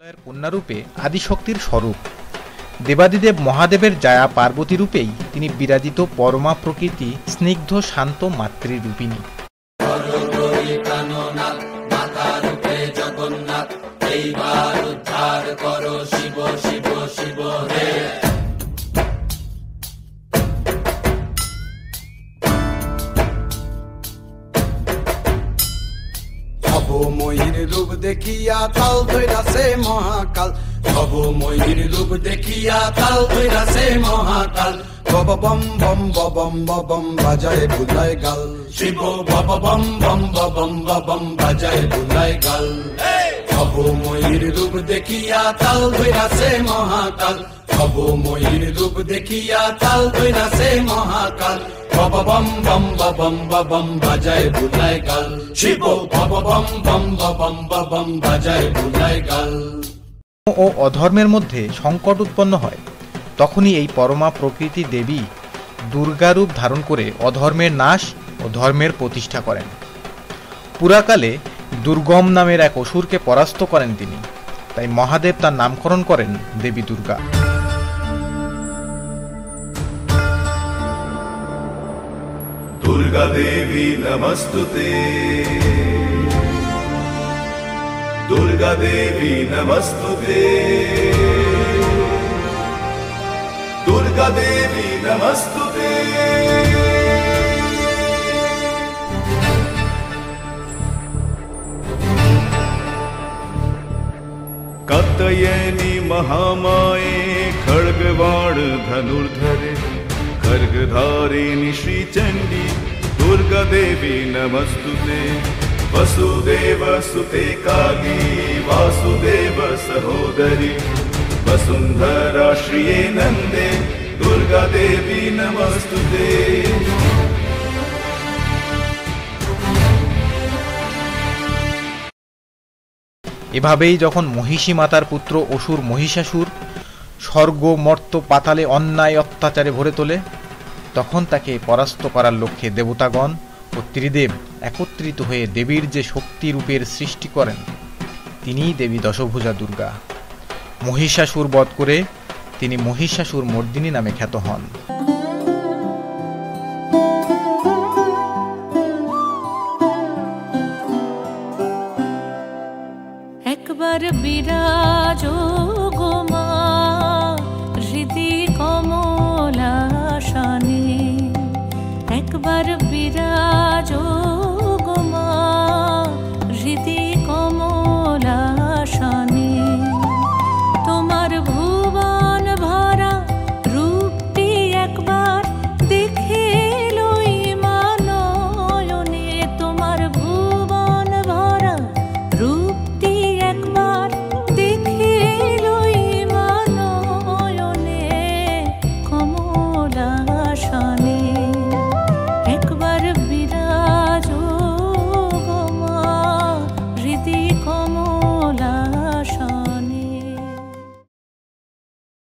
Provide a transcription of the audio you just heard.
কন্যারূপে আদিশক্তির স্বরূপ দেবাদিদেব মহাদেবের জায়া পার্বতী রূপেই তিনি বিরাজিত পরমা প্রকৃতি স্নিগ্ধ শান্ত মাতৃরূপিণী। ময়ূর রূপ দেখিয়া তাল ধৈরাছে মহাকাল, ভব ময়ূর রূপ দেখিয়া তাল ধৈরাছে মহাকাল। বব বম বম বম বম বাজায় বুলায় গাল, শিব বব বম বম বম বম বাজায় বুলায় গাল। ভব ময়ূর রূপ দেখিয়া তাল ধৈরাছে মহাকাল, ভব ময়ূর রূপ দেখিয়া তাল ধৈরাছে মহাকাল। বব বম বম বম বম বাজায় বুলায় গাল, শিব বব বম বম বম বাজায় বুলায় গাল। ও অধর্মের মধ্যে সংকট উৎপন্ন হয়, তখনই এই পরমা প্রকৃতি দেবী দুর্গারূপ ধারণ করে অধর্মের নাশ ও ধর্মের প্রতিষ্ঠা করেন। পুরাকালে দুর্গম নামের এক অসুরকে পরাস্ত করেন তিনি, তাই মহাদেব তার নামকরণ করেন দেবী দুর্গা। दुर्गा देवी नमस्तुते, दुर्गा देवी नमस्तुते, दुर्गा देवी नमस्तुते। कात्यायनी महामाये खड्गवाण धनुर्धरे, खड्गधारिणी श्रीचण्डी दुर्गा देवी नमस्तुते। वसुदेव सुते कागी वासुदेव सहोदरी, वसुन्धरा श्रिये नन्दे दुर्गा देवी नमस्तुते। এভাবেই যখন মহিষী মাতার পুত্র অসুর মহিষাসুর স্বর্গ মর্ত পাতালে অন্যায় অত্যাচারে ভরে তোলে, তখন তাকে পরাস্ত করার লক্ষ্যে দেবতাগণ ও ত্রিদেব একত্রিত হয়ে দেবীর যে শক্তি রূপের সৃষ্টি করেন, তিনিই দেবী দশভুজা দুর্গা। মহিষাসুর বধ করে তিনি মহিষাসুর মর্দিনী নামে খ্যাত হন। একবার বিরাজো গো মা হৃদি কমলাসনে, একবার বিরাজ